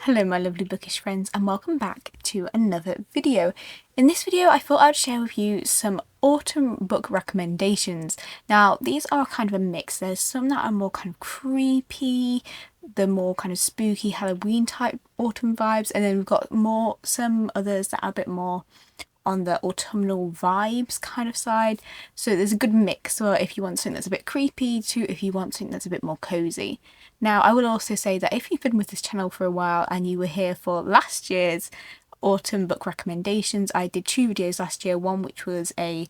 Hello my lovely bookish friends and welcome back to another video. In this video I thought I'd share with you some autumn book recommendations. Now these are kind of a mix. There's some that are more kind of creepy, the more kind of spooky Halloween type autumn vibes, and then we've got some others that are a bit more on the autumnal vibes kind of side. So there's a good mix for if you want something that's a bit creepy to if you want something that's a bit more cozy. Now I will also say that if you've been with this channel for a while and you were here for last year's autumn book recommendations, I did 2 videos last year, one which was a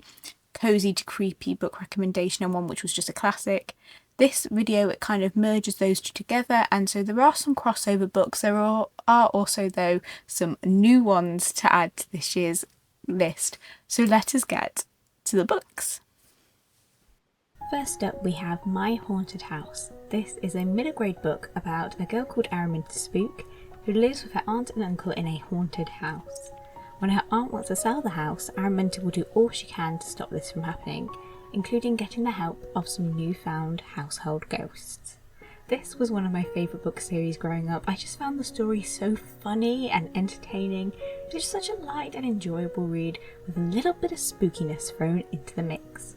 cozy to creepy book recommendation and one which was just a classic. This video, it kind of merges those two together, and so there are some crossover books. There are also though some new ones to add to this year's list, so let us get to the books. First up we have My Haunted House. This is a middle grade book about a girl called Araminta Spook who lives with her aunt and uncle in a haunted house. When her aunt wants to sell the house, Araminta will do all she can to stop this from happening, including getting the help of some newfound household ghosts. This was one of my favourite book series growing up. I just found the story so funny and entertaining. It was such a light and enjoyable read with a little bit of spookiness thrown into the mix.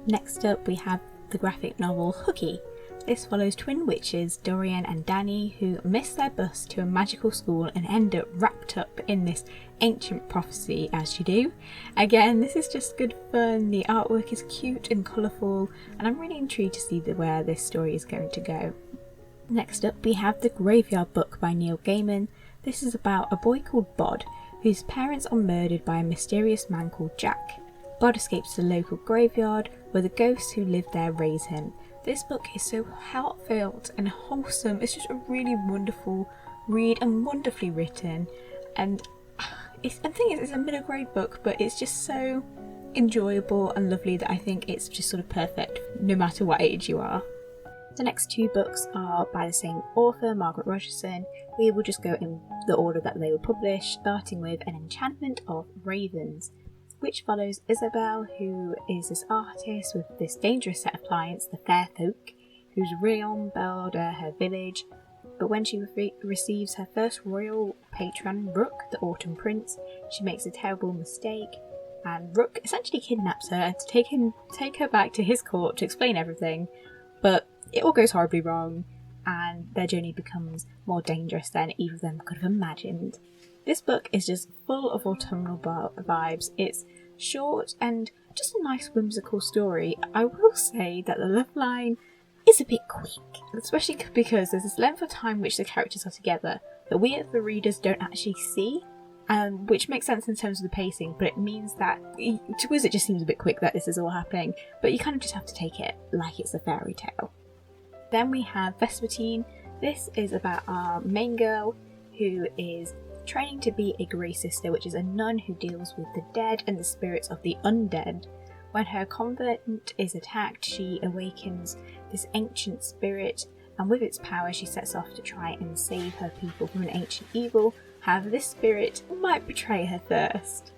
Next up we have the graphic novel Hooky. This follows twin witches Dorian and Danny who miss their bus to a magical school and end up wrapped up in this ancient prophecy, as you do. Again, this is just good fun. The artwork is cute and colourful and I'm really intrigued to see where this story is going to go. Next up we have The Graveyard Book by Neil Gaiman. This is about a boy called Bod whose parents are murdered by a mysterious man called Jack. Bod escapes to the local graveyard where the ghosts who live there raise him. This book is so heartfelt and wholesome. It's just a really wonderful read and wonderfully written, and I think it's a middle grade book, but it's just so enjoyable and lovely that I think it's just sort of perfect no matter what age you are. The next 2 books are by the same author, Margaret Rogerson. We will just go in the order that they were published, starting with An Enchantment of Ravens, which follows Isabel, who is this artist with this dangerous set of clients, the Fair Folk, whose realm build her village. But when she receives her first royal patron, Rook, the Autumn Prince, she makes a terrible mistake, and Rook essentially kidnaps her to take her back to his court to explain everything. But it all goes horribly wrong, and their journey becomes more dangerous than either of them could have imagined. This book is just full of autumnal vibes. It's short and just a nice whimsical story. I will say that the love line is a bit quick, especially because there's this length of time which the characters are together that we as the readers don't actually see, which makes sense in terms of the pacing, but it means that to us it just seems a bit quick that this is all happening, but you kind of just have to take it like it's a fairy tale. Then we have Vespertine. This is about our main girl who is training to be a Grey Sister, which is a nun who deals with the dead and the spirits of the undead. When her convent is attacked, she awakens this ancient spirit, and with its power she sets off to try and save her people from an ancient evil. However, this spirit might betray her first.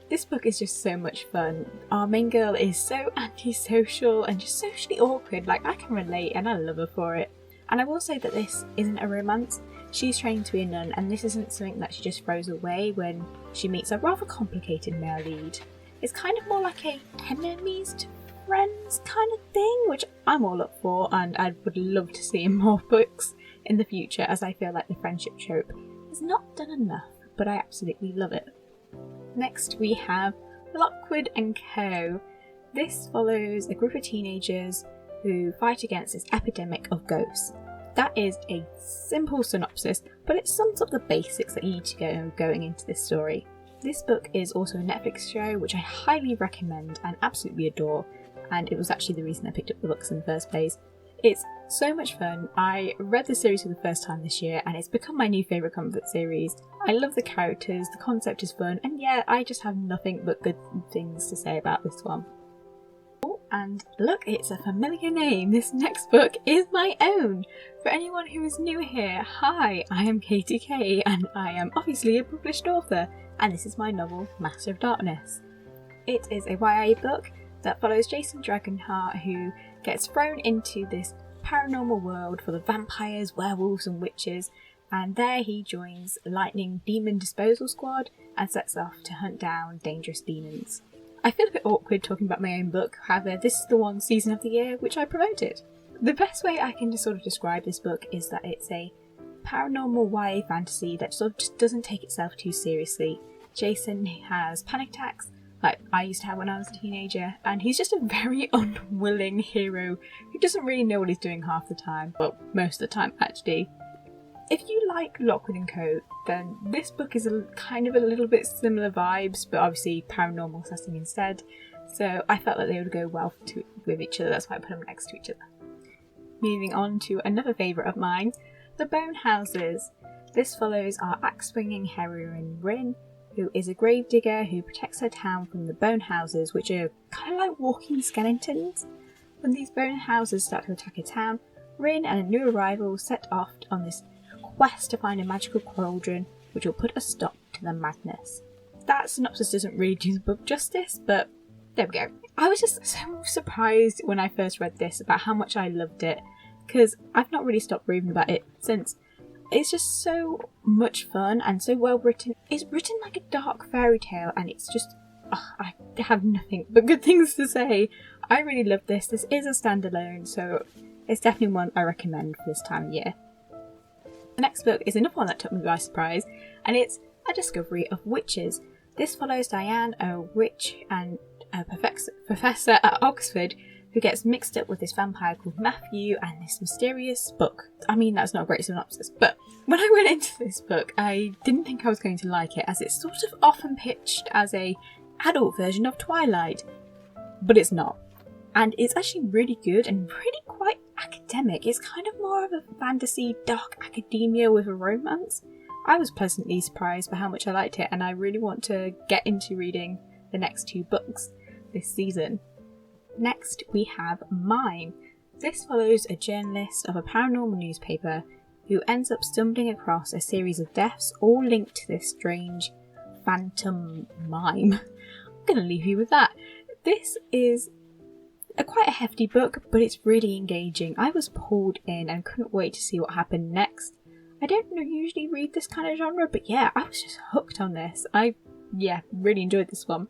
This book is just so much fun. Our main girl is so antisocial and just socially awkward. Like, I can relate and I love her for it. And I will say that this isn't a romance. She's training to be a nun, and this isn't something that she just throws away when she meets a rather complicated male lead. It's kind of more like a enemies to friends kind of thing, which I'm all up for, and I would love to see in more books in the future, as I feel like the friendship trope is not done enough, but I absolutely love it. Next we have Lockwood and Co. This follows a group of teenagers who fight against this epidemic of ghosts. That is a simple synopsis, but it sums up the basics that you need to know going into this story. This book is also a Netflix show, which I highly recommend and absolutely adore, and it was actually the reason I picked up the books in the first place. It's so much fun. I read the series for the first time this year, and it's become my new favourite comfort series. I love the characters, the concept is fun, and yeah, I just have nothing but good things to say about this one. And look, it's a familiar name. This next book is my own. For anyone who is new here, hi, I am Katie Kay, and I am obviously a published author, and this is my novel, Master of Darkness. It is a YA book that follows Jason Dragonheart, who gets thrown into this paranormal world full of vampires, werewolves and witches, and there he joins Lightning Demon Disposal Squad and sets off to hunt down dangerous demons. I feel a bit awkward talking about my own book, however this is the one season of the year which I promoted. The best way I can just sort of describe this book is that it's a paranormal YA fantasy that sort of just doesn't take itself too seriously. Jason has panic attacks, like I used to have when I was a teenager, and he's just a very unwilling hero who doesn't really know what he's doing half the time. Well, most of the time actually. If you like Lockwood and Co, then this book is kind of a little bit similar vibes, but obviously paranormal setting instead, so I felt like they would go well with each other, that's why I put them next to each other. Moving on to another favourite of mine, The Bone Houses. This follows our axe-swinging heroine Rin, who is a gravedigger who protects her town from the bone houses, which are kind of like walking skeletons. When these bone houses start to attack a town, Rin and a new arrival set off on this quest to find a magical cauldron which will put a stop to the madness. That synopsis doesn't really do the book justice, but there we go. I was just so surprised when I first read this about how much I loved it, because I've not really stopped reading about it since. It's just so much fun and so well written. It's written like a dark fairy tale, and it's just, I have nothing but good things to say. I really love this. This is a standalone, so it's definitely one I recommend for this time of year. The next book is another one that took me by surprise, and it's A Discovery of Witches. This follows Diane, a witch and a professor at Oxford, who gets mixed up with this vampire called Matthew and this mysterious book. I mean, that's not a great synopsis, but when I went into this book, I didn't think I was going to like it, as it's sort of often pitched as a adult version of Twilight, but it's not. And it's actually really good and really quite academic. It's kind of more of a fantasy, dark academia with a romance. I was pleasantly surprised by how much I liked it, and I really want to get into reading the next two books this season. Next, we have Mime. This follows a journalist of a paranormal newspaper who ends up stumbling across a series of deaths all linked to this strange phantom mime. I'm going to leave you with that. This is quite a hefty book, but it's really engaging. I was pulled in and couldn't wait to see what happened next. I don't usually read this kind of genre, but yeah, I was just hooked on this. I really enjoyed this one.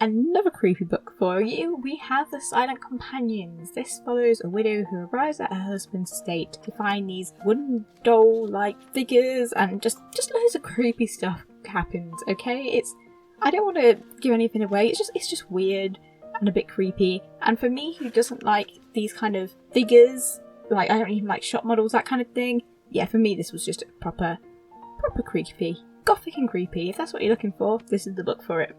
Another creepy book for you, we have The Silent Companions. This follows a widow who arrives at her husband's estate to find these wooden doll-like figures, and just loads of creepy stuff happens, okay? I don't want to give anything away, it's just weird and a bit creepy, and for me who doesn't like these kind of figures, like I don't even like shop models, that kind of thing, yeah, for me this was just a proper creepy. Gothic and creepy. If that's what you're looking for, this is the book for it.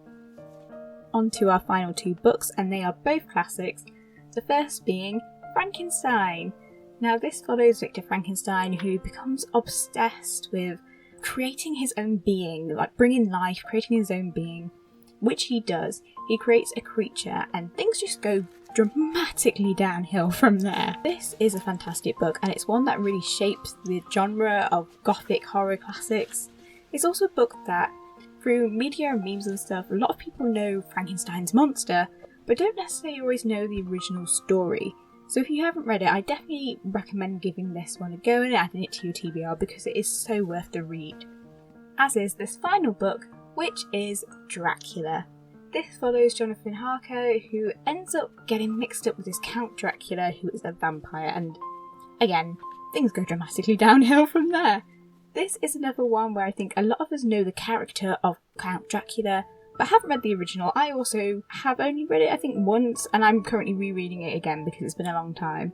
On to our final two books, and they are both classics. The first being Frankenstein. Now this follows Victor Frankenstein, who becomes obsessed with creating his own being, like bringing life, creating his own being, which he does. He creates a creature and things just go dramatically downhill from there. This is a fantastic book, and it's one that really shapes the genre of gothic horror classics. It's also a book that, through media and memes and stuff, a lot of people know Frankenstein's monster, but don't necessarily always know the original story. So if you haven't read it, I definitely recommend giving this one a go and adding it to your TBR, because it is so worth the read. As is this final book, which is Dracula. This follows Jonathan Harker, who ends up getting mixed up with this Count Dracula, who is a vampire, and again, things go dramatically downhill from there. This is another one where I think a lot of us know the character of Count Dracula, but haven't read the original. I also have only read it, I think, once, and I'm currently rereading it again because it's been a long time.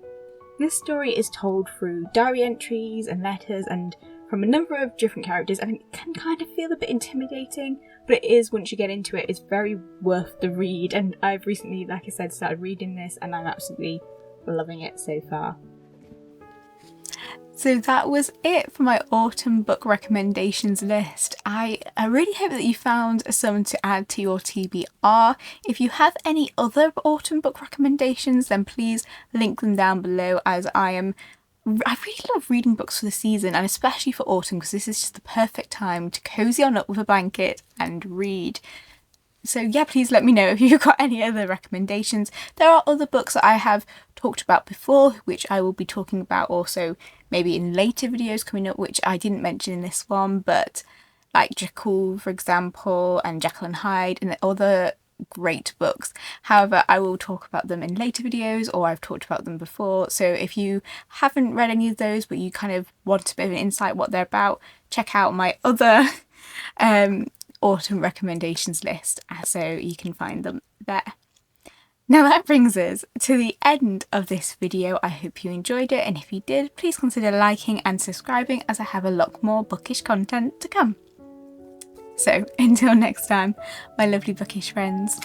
This story is told through diary entries and letters and from a number of different characters, and it can kind of feel a bit intimidating, but it is, once you get into it, it's very worth the read, and I've recently, like I said, started reading this and I'm absolutely loving it so far. So that was it for my autumn book recommendations list. I really hope that you found some to add to your TBR. If you have any other autumn book recommendations, then please link them down below, as I really love reading books for the season, and especially for autumn, because this is just the perfect time to cozy on up with a blanket and read. So yeah, please let me know if you've got any other recommendations. There are other books that I have talked about before, which I will be talking about also maybe in later videos coming up, which I didn't mention in this one, but like Jekyll, for example, and Jekyll and Hyde, and other great books. However, I will talk about them in later videos, or I've talked about them before. So if you haven't read any of those, but you kind of want a bit of an insight what they're about, check out my other autumn recommendations list, so you can find them there. Now that brings us to the end of this video. I hope you enjoyed it, and if you did, please consider liking and subscribing, as I have a lot more bookish content to come. So until next time, my lovely bookish friends.